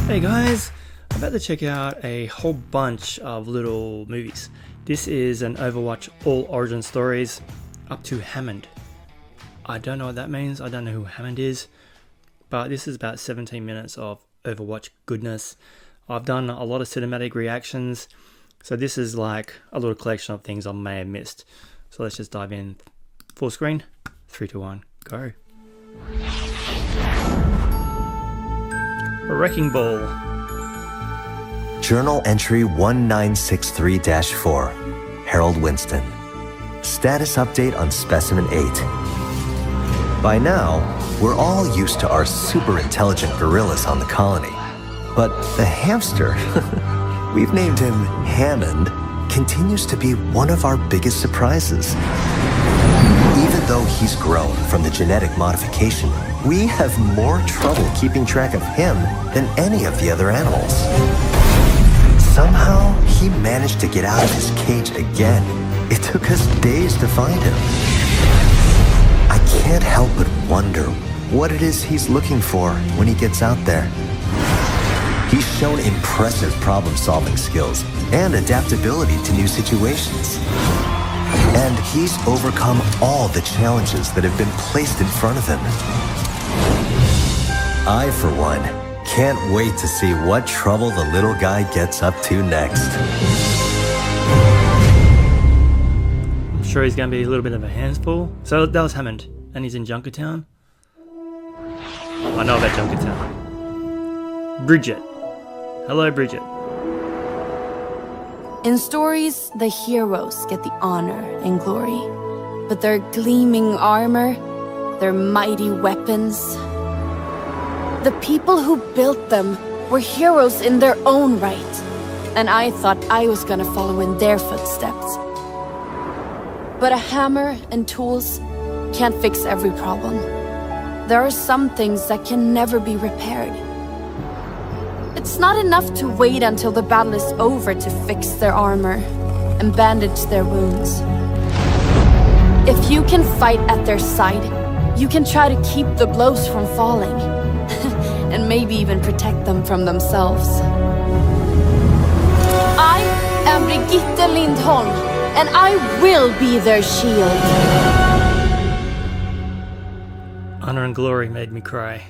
Hey guys, I'm about to check out a whole bunch of little movies. This is an Overwatch all origin stories up to Hammond. I don't know what that means, I don't know who Hammond is, but this is about 17 minutes of Overwatch goodness. I've done a lot of cinematic reactions, so this is like a little collection of things I may have missed. So let's just dive in. Full screen, 3, 2, 1, go. Wrecking Ball. Journal entry 1963-4, Harold Winston. Status update on Specimen 8. By now, we're all used to our super intelligent gorillas on the colony. But the hamster, we've named him Hammond, continues to be one of our biggest surprises. Even though he's grown from the genetic modification, we have more trouble keeping track of him than any of the other animals. Somehow, he managed to get out of his cage again. It took us days to find him. I can't help but wonder what it is he's looking for when he gets out there. He's shown impressive problem-solving skills and adaptability to new situations. And he's overcome all the challenges that have been placed in front of him. I, for one, can't wait to see what trouble the little guy gets up to next. I'm sure he's going to be a little bit of a handful. So that was Hammond, and he's in Junkertown. I know about Junkertown. Bridget. Hello, Bridget. In stories, the heroes get the honor and glory. But their gleaming armor, their mighty weapons, the people who built them were heroes in their own right. And I thought I was gonna follow in their footsteps. But a hammer and tools can't fix every problem. There are some things that can never be repaired. It's not enough to wait until the battle is over to fix their armor and bandage their wounds. If you can fight at their side, you can try to keep the blows from falling, and maybe even protect them from themselves. I am Brigitte Lindholm, and I will be their shield. Honor and Glory made me cry.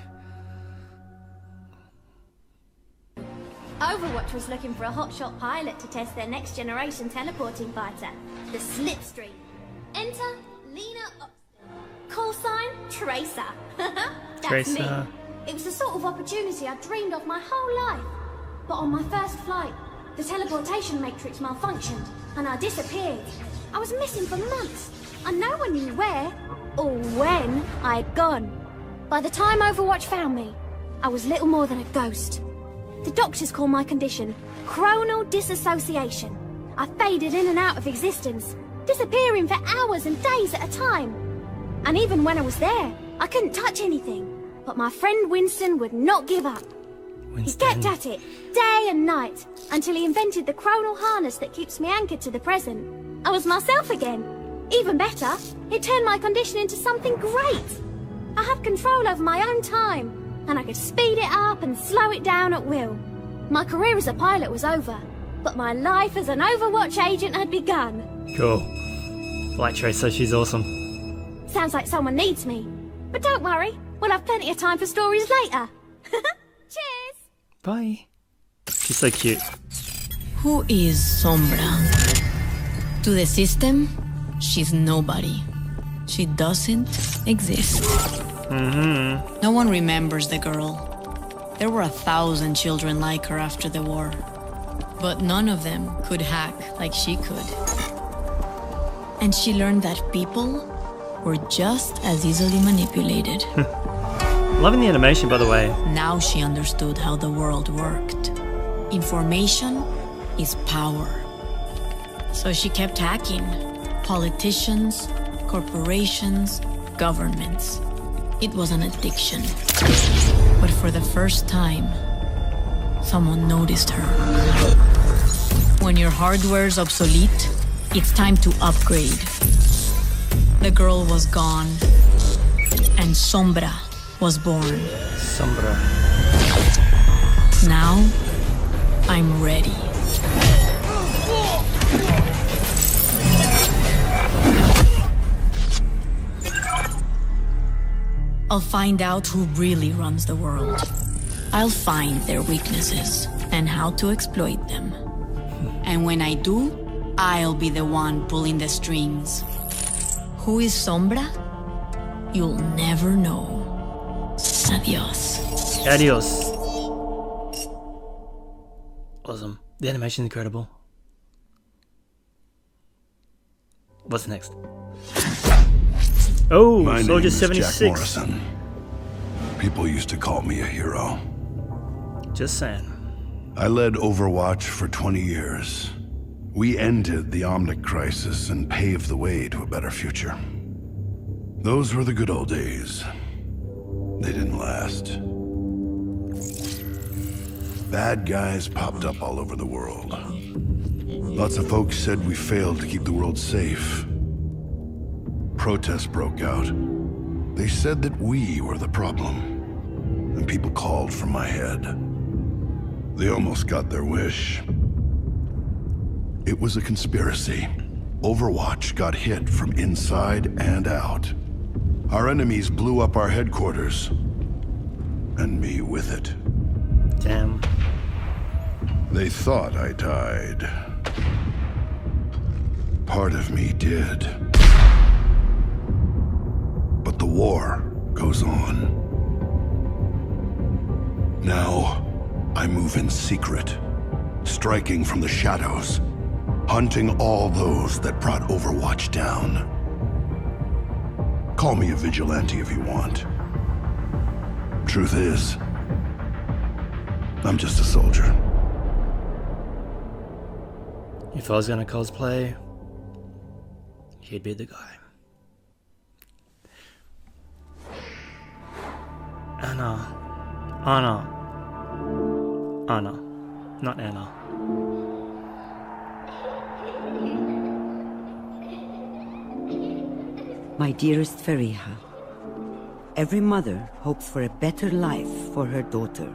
Overwatch was looking for a hotshot pilot to test their next generation teleporting fighter, the Slipstream. Enter Lena Oxton. Call sign Tracer. That's Tracer. me. It was the sort of opportunity I dreamed of my whole life. But on my first flight, the teleportation matrix malfunctioned and I disappeared. I was missing for months and no one knew where or when I had gone. By the time Overwatch found me, I was little more than a ghost. The doctors call my condition chronal disassociation. I faded in and out of existence, disappearing for hours and days at a time. And even when I was there, I couldn't touch anything. But my friend Winston would not give up. He kept at it, day and night, until he invented the chronal harness that keeps me anchored to the present. I was myself again. Even better, it turned my condition into something great. I have control over my own time, and I could speed it up and slow it down at will. My career as a pilot was over, but my life as an Overwatch agent had begun. Cool. Like Tracer, she's awesome. Sounds like someone needs me. But don't worry, we'll have plenty of time for stories later. Cheers! Bye. She's so cute. Who is Sombra? To the system, she's nobody. She doesn't exist. No one remembers the girl. There were 1,000 children like her after the war. But none of them could hack like she could. And she learned that people were just as easily manipulated. Loving the animation, by the way. Now she understood how the world worked. Information is power. So she kept hacking. Politicians, corporations, governments. It was an addiction. But for the first time, someone noticed her. When your hardware's obsolete, it's time to upgrade. The girl was gone, and Sombra was born. Sombra. Now, I'm ready. I'll find out who really runs the world. I'll find their weaknesses and how to exploit them. And when I do, I'll be the one pulling the strings. Who is Sombra? You'll never know. Adios. Adios. Awesome. The animation's incredible. What's next? Oh, My name Soldier is 76. Jack Morrison. People used to call me a hero. Just saying. I led Overwatch for 20 years. We ended the Omnic Crisis and paved the way to a better future. Those were the good old days. They didn't last. Bad guys popped up all over the world. Lots of folks said we failed to keep the world safe. Protests broke out. They said that we were the problem, and people called for my head. They almost got their wish. It was a conspiracy. Overwatch got hit from inside and out. Our enemies blew up our headquarters, and me with it. Damn. They thought I died. Part of me did. But the war goes on. Now, I move in secret, striking from the shadows, hunting all those that brought Overwatch down. Call me a vigilante if you want. Truth is, I'm just a soldier. If I was gonna cosplay, he'd be the guy. Anna, not Anna. My dearest Fariha, every mother hopes for a better life for her daughter.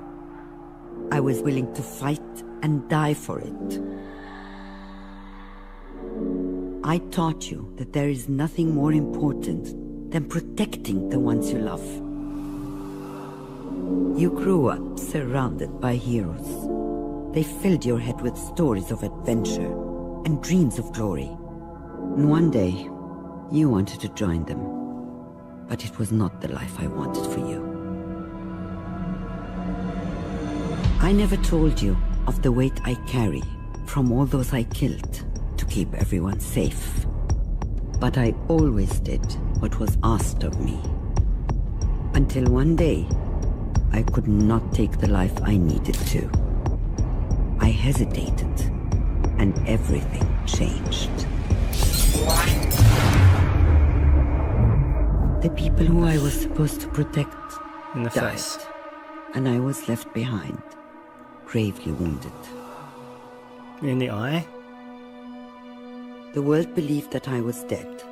I was willing to fight and die for it. I taught you that there is nothing more important than protecting the ones you love. You grew up surrounded by heroes. They filled your head with stories of adventure and dreams of glory. And one day, you wanted to join them. But it was not the life I wanted for you. I never told you of the weight I carry from all those I killed to keep everyone safe. But I always did what was asked of me. Until one day, I could not take the life I needed to. I hesitated, and everything changed. The people who I was supposed to protect In the died, face. and I was left behind, gravely wounded. In the eye? The world believed that I was dead.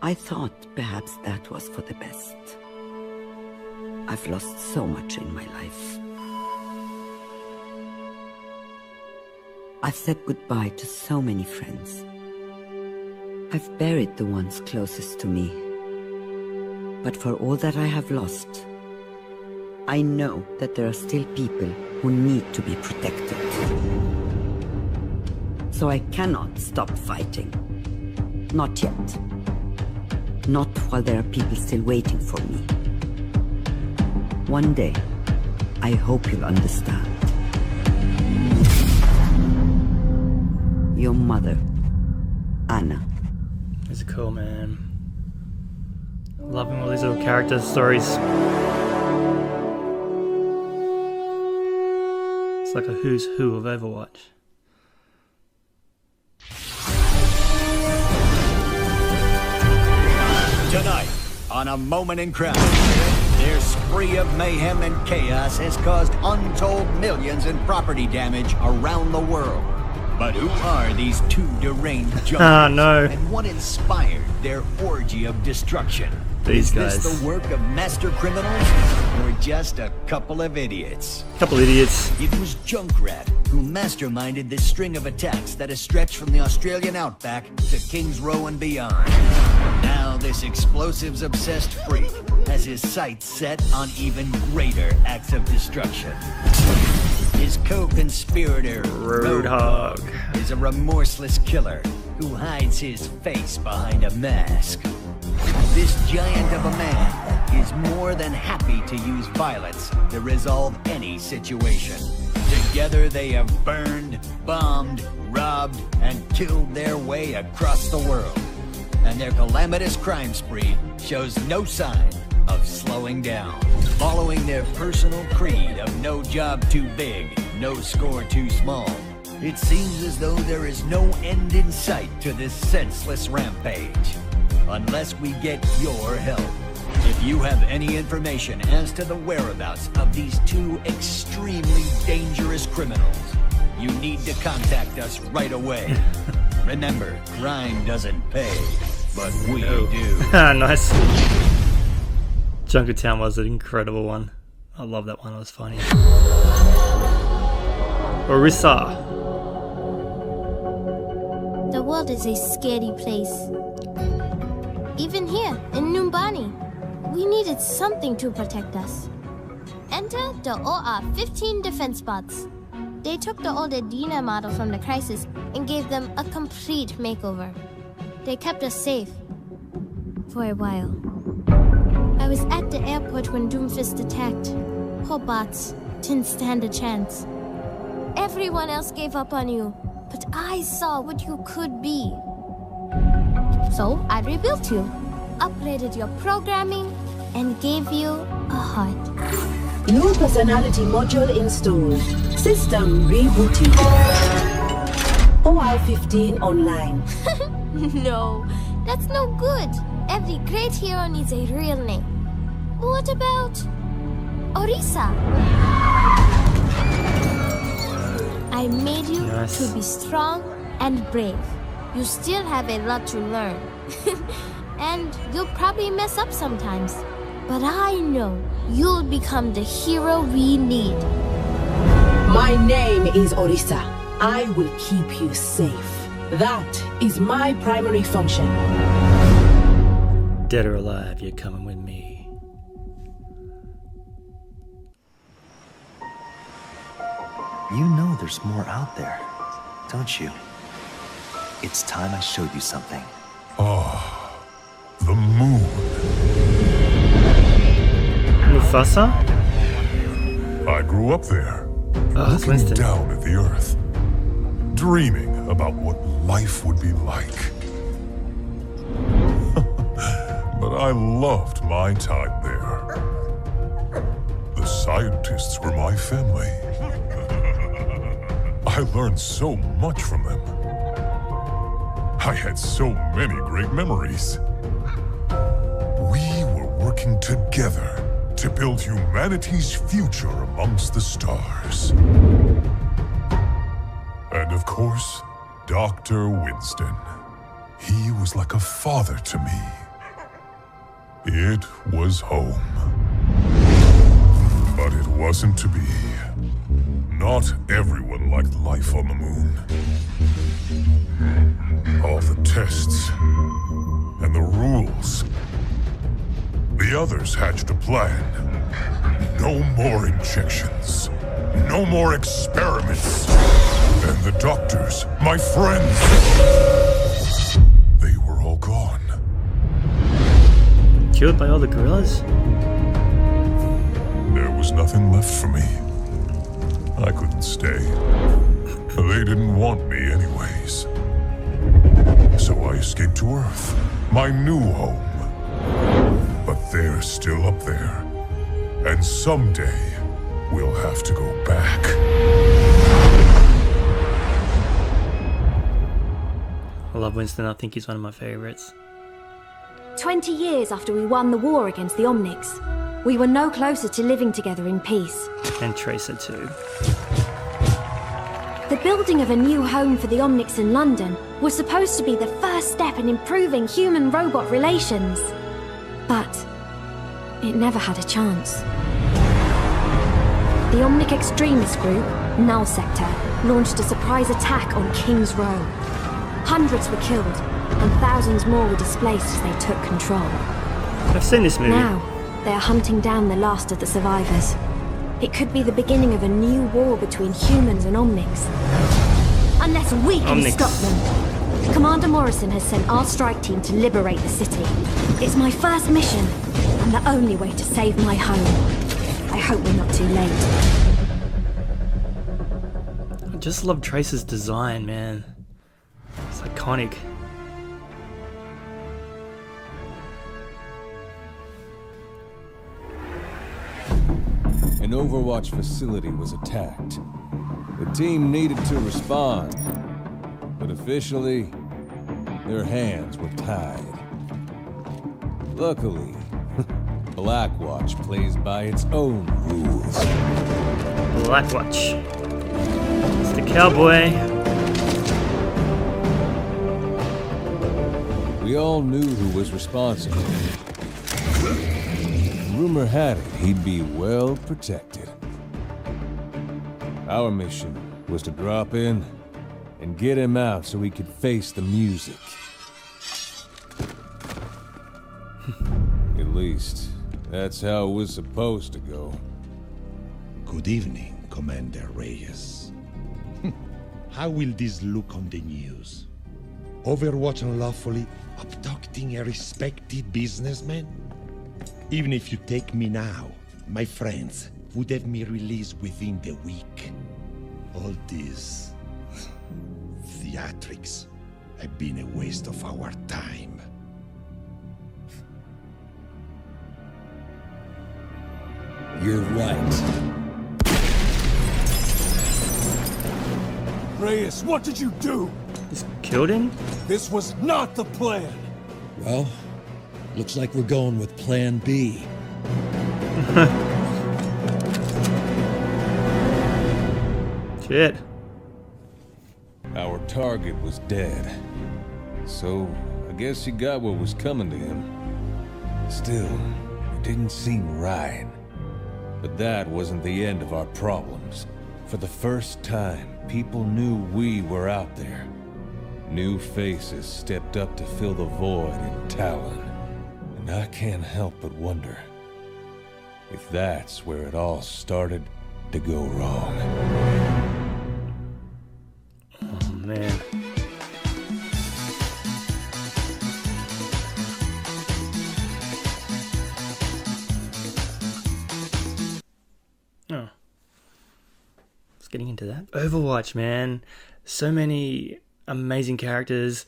I thought perhaps that was for the best. I've lost so much in my life. I've said goodbye to so many friends. I've buried the ones closest to me. But for all that I have lost, I know that there are still people who need to be protected. So I cannot stop fighting. Not yet. Not while there are people still waiting for me. One day, I hope you'll understand. Your mother, Anna. It's cool, man. Loving all these little character stories. It's like a who's who of Overwatch. Tonight, on A Moment in Crime, their spree of mayhem and chaos has caused untold millions in property damage around the world. But who are these two deranged junkies? Ah, no. And what inspired their orgy of destruction? These Is guys. this the work of master criminals? Or just a couple of idiots? Couple idiots. It was Junkrat who masterminded this string of attacks that has stretched from the Australian outback to Kings Row and beyond. Now this explosives-obsessed freak has his sights set on even greater acts of destruction. His co-conspirator, Roadhog, is a remorseless killer who hides his face behind a mask. This giant of a man is more than happy to use violence to resolve any situation. Together they have burned, bombed, robbed, and killed their way across the world. And their calamitous crime spree shows no sign of slowing down. Following their personal creed of no job too big, no score too small, it seems as though there is no end in sight to this senseless rampage. Unless we get your help. If you have any information as to the whereabouts of these two extremely dangerous criminals, you need to contact us right away. Remember, crime doesn't pay, but we do. Ah, nice. Junkertown was an incredible one. I love that one, it was funny. Orissa. The world is a scary place. Even here, in Numbani, we needed something to protect us. Enter the OR-15 defense bots. They took the old Edina model from the Crisis and gave them a complete makeover. They kept us safe. For a while. I was at the airport when Doomfist attacked. Poor bots didn't stand a chance. Everyone else gave up on you, but I saw what you could be. So I rebuilt you, upgraded your programming, and gave you a heart. New personality module installed. System rebooting. OR-15 online. No, that's no good. Every great hero needs a real name. What about Orissa? I made you to be strong and brave. You still have a lot to learn. And you'll probably mess up sometimes. But I know you'll become the hero we need. My name is Orissa. I will keep you safe. That is my primary function. Dead or alive, you're coming with me. You know there's more out there, don't you? It's time I showed you something. Ah, the moon. Mufasa? I grew up there, that's looking Winston. down at the earth, dreaming about what life would be like. But I loved my time there. The scientists were my family. I learned so much from them. I had so many great memories. We were working together to build humanity's future amongst the stars. And of course, Dr. Winston. He was like a father to me. It was home. But it wasn't to be. Not everyone liked life on the moon. All the tests and the rules. The others hatched a plan. No more injections. No more experiments. And the doctors, my friends, they were all gone. Killed by all the gorillas? There was nothing left for me. I couldn't stay. They didn't want me anyways. So I escaped to Earth, my new home. But they're still up there. And someday, we'll have to go back. I love Winston, I think he's one of my favorites. 20 years after we won the war against the Omnics, we were no closer to living together in peace. And Tracer too. The The building of a new home for the Omnics in London was supposed to be the first step in improving human-robot relations. But it never had a chance. The Omnic extremist group, Null Sector, launched a surprise attack on King's Row. Hundreds were killed, and thousands more were displaced as they took control. I've seen this movie. Now, they are hunting down the last of the survivors. It could be the beginning of a new war between humans and Omnics. Unless we can stop them. Commander Morrison has sent our strike team to liberate the city. It's my first mission, and the only way to save my home. I hope we're not too late. I just love Trace's design, man. It's iconic. An Overwatch facility was attacked. The team needed to respond, but officially, their hands were tied. Luckily, Blackwatch plays by its own rules. Blackwatch. It's the cowboy. We all knew who was responsible. Rumor had it he'd be well protected. Our mission was to drop in and get him out so he could face the music. At least, that's how it was supposed to go. Good evening, Commander Reyes. How will this look on the news? Overwatch unlawfully abducting a respected businessman? Even if you take me now, my friends would have me released within the week. All this theatrics have been a waste of our time. You're right. Reyes, what did you do? Just killed him? This was not the plan! Well, looks like we're going with Plan B. Shit. Our target was dead. So, I guess he got what was coming to him. Still, it didn't seem right. But that wasn't the end of our problems. For the first time, people knew we were out there. New faces stepped up to fill the void in Talon. And I can't help but wonder if that's where it all started to go wrong. Oh, man. Oh. Just getting into that. Overwatch, man. So many amazing characters.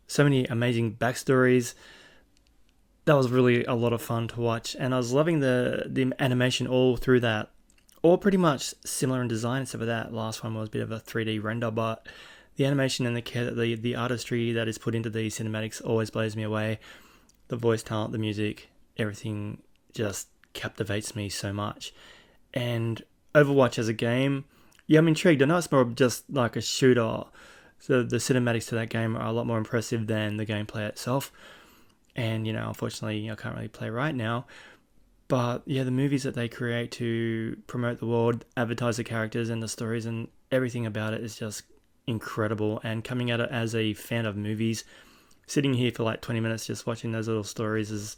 So many amazing backstories. That was really a lot of fun to watch, and I was loving the animation all through that. All pretty much similar in design, except for that last one was a bit of a 3D render, but the animation and the artistry that is put into these cinematics always blows me away. The voice talent, the music, everything just captivates me so much. And Overwatch as a game, yeah, I'm intrigued. I know it's more of just like a shooter, so the cinematics to that game are a lot more impressive than the gameplay itself. And, you know, unfortunately, I can't really play right now. But, yeah, the movies that they create to promote the world, advertise the characters and the stories and everything about it is just incredible. And coming at it as a fan of movies, sitting here for like 20 minutes just watching those little stories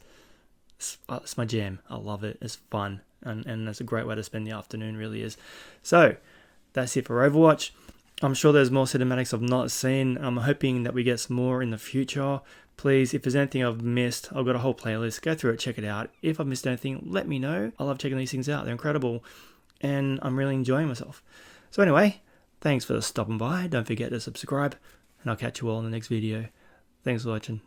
it's my jam. I love it. It's fun. And that's a great way to spend the afternoon, really is. So, that's it for Overwatch. I'm sure there's more cinematics I've not seen. I'm hoping that we get some more in the future. Please, if there's anything I've missed, I've got a whole playlist. Go through it, check it out. If I've missed anything, let me know. I love checking these things out. They're incredible. And I'm really enjoying myself. So anyway, thanks for stopping by. Don't forget to subscribe. And I'll catch you all in the next video. Thanks for watching.